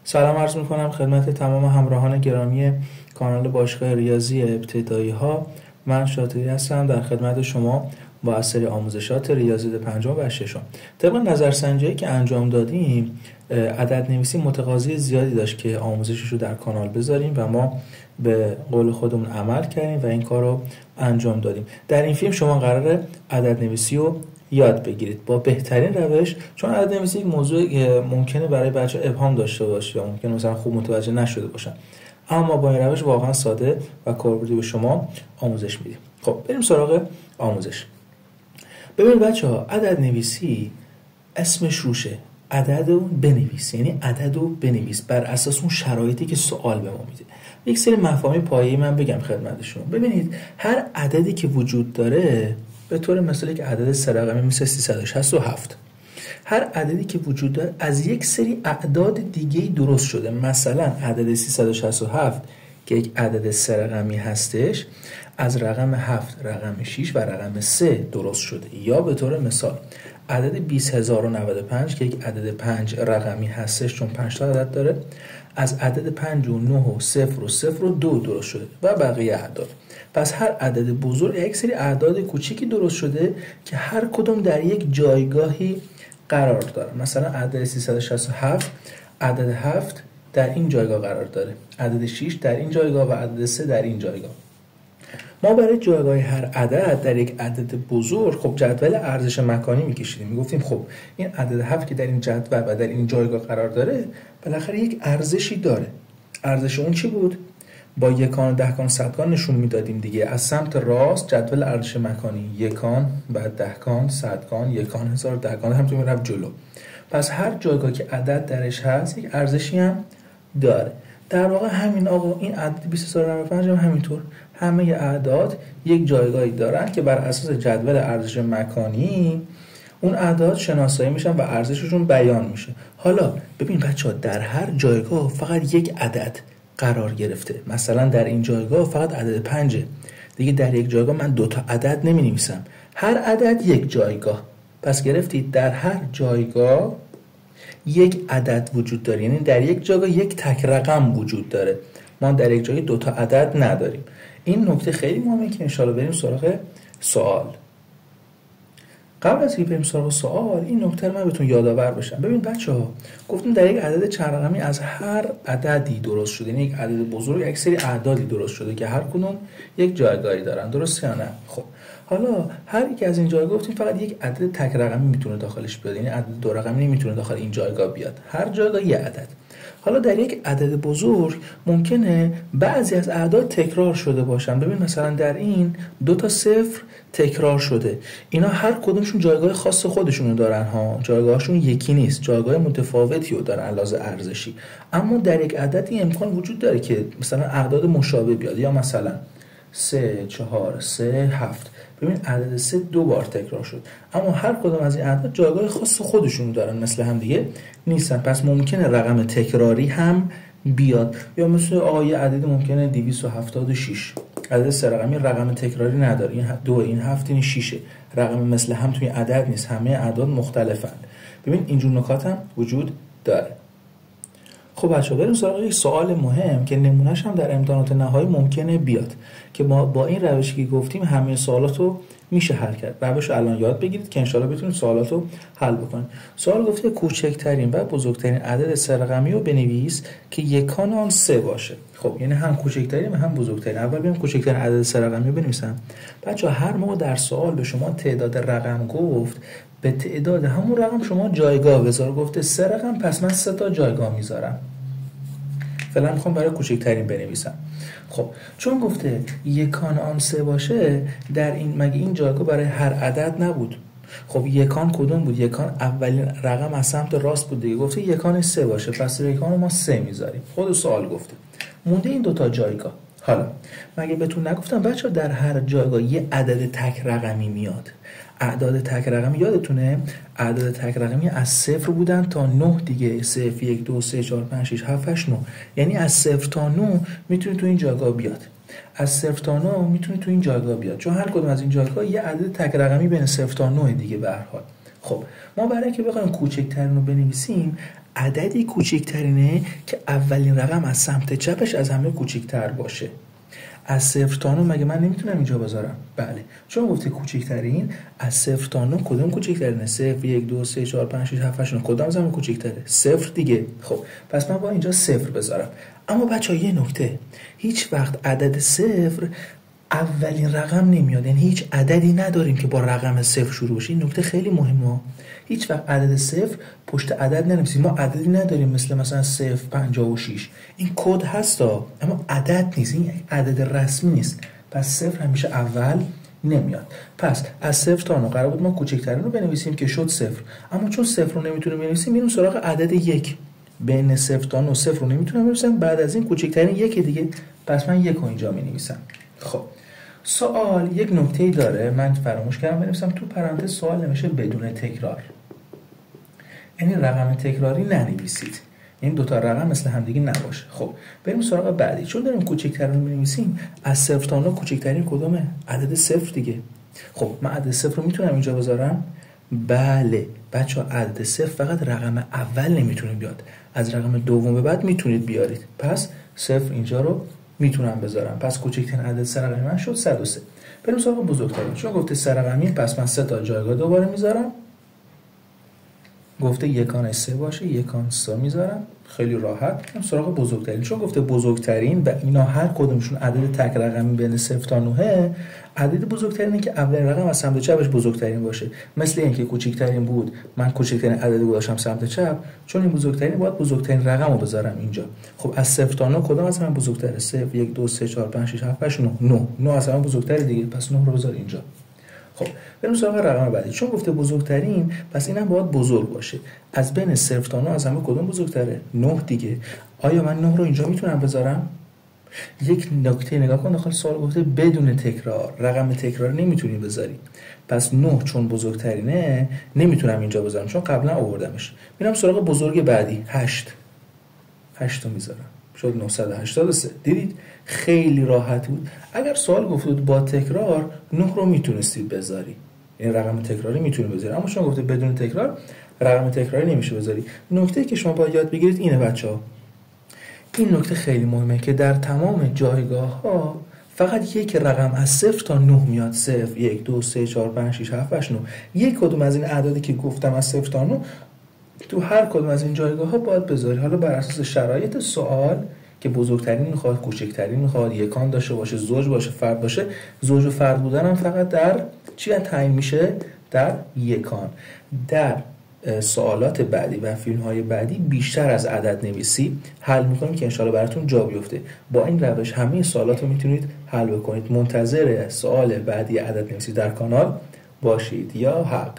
سلام عرض میکنم خدمت تمام همراهان گرامی کانال باشگاه ریاضی ابتدایی ها. من شاطری هستم در خدمت شما با از سری آموزشات ریاضی پنجم و ششم. طبق نظرسنجی که انجام دادیم عدد نویسی متقاضی زیادی داشت که آموزشش رو در کانال بذاریم و ما به قول خودمون عمل کردیم و این کار رو انجام دادیم. در این فیلم شما قراره عدد نویسی رو یاد بگیرید با بهترین روش، چون عدد نویسی یک موضوع ممکنه برای بچه ابهام داشته باشه یا ممکنه مثلا خوب متوجه نشده باشن، اما با این روش واقعا ساده و کاربردی به شما آموزش میدیم. خب بریم سراغ آموزش. ببینید بچه‌ها، عدد نویسی اسمش روشه، عدد رو بنویس، یعنی عدد رو بنویس بر اساس اون شرایطی که سوال به ما میده. یک سری مفاهیم پایه‌ای من بگم خدمتشون. ببینید هر عددی که وجود داره، به طور مثال یک عدد سه رقمی مثل 367، هر عددی که وجود داره از یک سری اعداد دیگه‌ای درست شده. مثلا عدد 367 که یک عدد سه رقمی هستش از رقم 7، رقم 6 و رقم 3 درست شده. یا به طور مثال عدد 20095 که یک عدد 5 رقمی هستش، چون 5 تا عدد داره، از عدد 5 و 9 و 0 و 0 و 2 درست شده و بقیه اعداد. پس هر عدد بزرگ یک سری اعداد کوچیکی درست شده که هر کدوم در یک جایگاهی قرار داره. مثلا عدد 367 عدد 7 در این جایگاه قرار داره، عدد 6 در این جایگاه و عدد 3 در این جایگاه. ما برای جایگاه هر عدد در یک عدد بزرگ خب جدول ارزش مکانی میکشیدیم. میگفتیم خب این عدد 7 که در این جدول و در این جایگاه قرار داره بالاخره یک ارزشی داره. ارزش اون چی بود؟ با یکان و دهکان صدکان نشون میدادیم دیگه. از سمت راست جدول ارزش مکانی یکان، بعد دهکان، صدکان، یکان، هزار، دهکان، همینطور میرفت جلو. پس هر جایگاه که عدد درش هست یک ارزشی هم داره. در واقع همین آقا، این عدد 20095 هم همینطور، همه اعداد یک جایگاهی دارن که بر اساس جدول ارزش مکانی اون اعداد شناسایی میشن و ارزششون بیان میشه. حالا ببین بچه‌ها، در هر جایگاه فقط یک عدد قرار گرفته. مثلا در این جایگاه فقط عدد 5 دیگه، در یک جایگاه من 2 تا عدد نمی نویسم، هر عدد یک جایگاه. پس گرفتید در هر جایگاه یک عدد وجود داره، یعنی در یک جایگاه یک تک رقم وجود داره. ما در یک جایگاه 2 تا عدد نداریم. این نکته خیلی مهمه که انشالله بریم سراغ سوال. قبل از اینکه بریم سراغ سوال این نکته رو من بهتون یادآور بشم. ببین بچه‌ها، گفتیم در یک عدد چند رقمی از هر عددی درست شده، یعنی یک عدد بزرگ یک سری اعدادی درست شده که هر کدوم یک جایگاهی دارن. درست یا نه؟ خب حالا هر یک از این جایگاه گفتیم فقط یک عدد تک رقمی میتونه داخلش بیاد، یعنی عدد دو رقمی نمیتونه داخل این جایگاه بیاد، هر جایگاه یک عدد. حالا در یک عدد بزرگ ممکنه بعضی از اعداد تکرار شده باشن. ببین مثلا در این 2 تا 0 تکرار شده، اینا هر کدومشون جایگاه خاص خودشونو دارن ها، جایگاهشون یکی نیست، جایگاه متفاوتی رو دارن علاوه ارزشی. اما در یک عدد این امکان وجود داره که مثلا اعداد مشابه بیاد، یا مثلا 3 4 3 7. ببین عدد 3 2 بار تکرار شد، اما هر کدوم از این اعداد جایگاه خاص خودشون دارن، مثل هم دیگه نیستن. پس ممکنه رقم تکراری هم بیاد، یا مثل آقا یه عدد ممکنه 276 عدد سه رقمی رقم تکراری نداره، این 2 این 7 این 6 رقم مثل هم توی عدد نیست، همه اعداد مختلفن. ببین اینجور نکات هم وجود داره. خب بچه‌ها بریم سراغ یک سوال مهم که نمونهش هم در امتحانات نهایی ممکنه بیاد، که ما با این روشی که گفتیم همه سوالاتو میشه حل کرد. روش الان یاد بگیرید که انشالله بتونید سوالاتو حل بکنید. سوال گفته کوچکترین و بزرگترین عدد سه رقمی رو بنویس که یکان آن 3 باشه. خب یعنی هم کوچکترین و هم بزرگترین. اول بیام کوچکترین عدد سه رقمی رو بنویسم. بچه‌ها هر موقع در سوال به شما تعداد رقم گفت، به تعداد همون رقم شما جایگاه بذار. گفته 3 رقم، پس من 3 تا جایگاه میذارم. فعلا میخوام برای کوچکترین بنویسم. خب چون گفته یکان آن 3 باشه، در این مگه این جایگاه برای هر عدد نبود؟ خب یکان کدوم بود؟ یکان اولین رقم از سمت راست بود دیگه. گفته یکان 3 باشه، پس یکان ما 3 میذاریم. خود سوال گفته مونده این 2 تا جایگاه. حالا مگه بهتون نگفتم بچه‌ها در هر جایگاه یه عدد تک رقمی میاد؟ اعداد تک رقمی یادتونه؟ اعداد تک رقمی از 0 بودن تا 9 دیگه. 0 1 2 3 4 5 6 7 8 9. یعنی از 0 تا 9 میتونه تو این جایگاه بیاد. از 0 تا 9 میتونه تو این جایگاه بیاد، چون هر کدوم از این جایگاه یه عدد تک رقمی بین 0 تا 9 دیگه به هر حال. خب ما برای اینکه بخوایم کوچکترین رو بنویسیم، عددی کوچکترینه که اولین رقم از سمت چپش از همه کوچکتر باشه. از 0 تا 9 مگه من نمیتونم اینجا بذارم؟ بله، چون گفته کوچکترین. از 0 تا 9 کدوم کوچکترینه؟ 0 1 2 3 4 5 6 7 8 9 کدوم از همه کوچکتره؟ 0 دیگه. خب پس من با اینجا 0 بذارم. اما بچه‌ها یه نکته، هیچ وقت عدد 0 اولین رقم نمیاد، یعنی هیچ عددی نداریم که با رقم 0 شروع بشه. این نکته خیلی مهمه. هیچ وقت عدد 0 پشت عدد ننویسیم. ما عددی نداریم مثلا 056. این کد هستا اما عدد نیست، این عدد رسمی نیست. پس 0 همیشه اول نمیاد. پس از 0 تا 9 قرار بود ما کوچکترین رو بنویسیم که شد 0. اما چون 0 رو نمیتونیم بنویسیم میریم سراغ عدد 1. بین 0 تا 9 0 رو نمیتونم بنویسم، بعد از این کوچکترین 1 دیگه. پس من 1 رو اینجا مینویسم. خب سوال یک نکته‌ای داره، من فراموش کردم بنویسم تو پرانتز. سوال نمیشه بدون تکرار، یعنی رقم تکراری ننویسید، این دوتا رقم مثل همدیگه نباشه. خب بریم سراغ بعدی. چون داریم کوچکترین رو می‌نویسیم، از 0 تا 9 کوچکترین کدومه؟ عدد 0 دیگه. خب من عدد 0 رو میتونم اینجا بذارم؟ بله بچه‌ها، عدد 0 فقط رقم اول نمیتونه بیاد، از رقم دوم به بعد میتونید بیارید. پس 0 اینجا رو میتونم بذارم. پس کوچکترین عدد 3 رقمی من شد 103. بریم سراغ بزرگترین. چون گفته 3 رقمی، پس من 3 تا جایگاه دوباره میذارم. گفته یکان 3 باشه، یکان 3 میذارم. خیلی راحت. بریم سراغ بزرگترین. چون گفته بزرگترین و اینا هر کدومشون عدد تک رقمی بین 0 تا 9، عدد بزرگترینه که اولین رقم از سمت چپش بزرگترین باشه. مثل اینکه کوچکترین بود، من کوچکترین عدد گذاشتم سمت چپ، چون این بزرگترین باید بزرگترین رقم رو بذارم اینجا. خب از 0 تا 9 کدوم از همه بزرگتره؟ 0 1 2 3 4 5 6 7 8 9 9 از همه بزرگتره دیگه. پس 9 رو بذار اینجا. خب بریم سراغ رقم بعدی. چون گفته بزرگترین، پس اینم باید بزرگ باشه. از بین 0 تا 9 از همه کدوم بزرگتره؟ 9 دیگه. آیا من 9 رو اینجا میتونم بذارم؟ یک نکته نگاه کن، داخل سوال گفته بدون تکرار، رقم تکرار نمیتونی بذاری. پس 9 چون بزرگترینه نمیتونم اینجا بذارم چون قبلا آوردمش. میرم سراغ بزرگ بعدی. 8 رو میذارم، شد 983. دیدید خیلی راحت بود. اگر سوال گفته بود با تکرار، 9 رو میتونستید بذاری، این رقم تکراری میتونی بذاری. اما چون گفته بدون تکرار، رقم تکراری نمیشه بذاری. نکته که شما باید یاد بگیرید اینه بچه‌ها، این نکته خیلی مهمه که در تمام جایگاه‌ها فقط یک رقم از 0 تا 9 میاد. 0 1 2 3 4 5 6 7 8 9. یک کدوم از این اعدادی که گفتم از 0 تا 9 تو هر کدوم از این جایگاه‌ها باید بذاری. حالا بر اساس شرایط سوال که بزرگترین میخواد، کوچکترین میخواد، یکان داشته باشه، زوج باشه، فرد باشه. زوج و فرد بودن هم فقط در چی تعیین میشه؟ در یکان. در سوالات بعدی و فیلم‌های بعدی بیشتر از عدد نویسی حل می‌کنیم که انشالله براتون جا بیفته. با این روش همه سوالات رو میتونید حل بکنید. منتظر سوال بعدی عدد نویسی در کانال باشید. یا حق.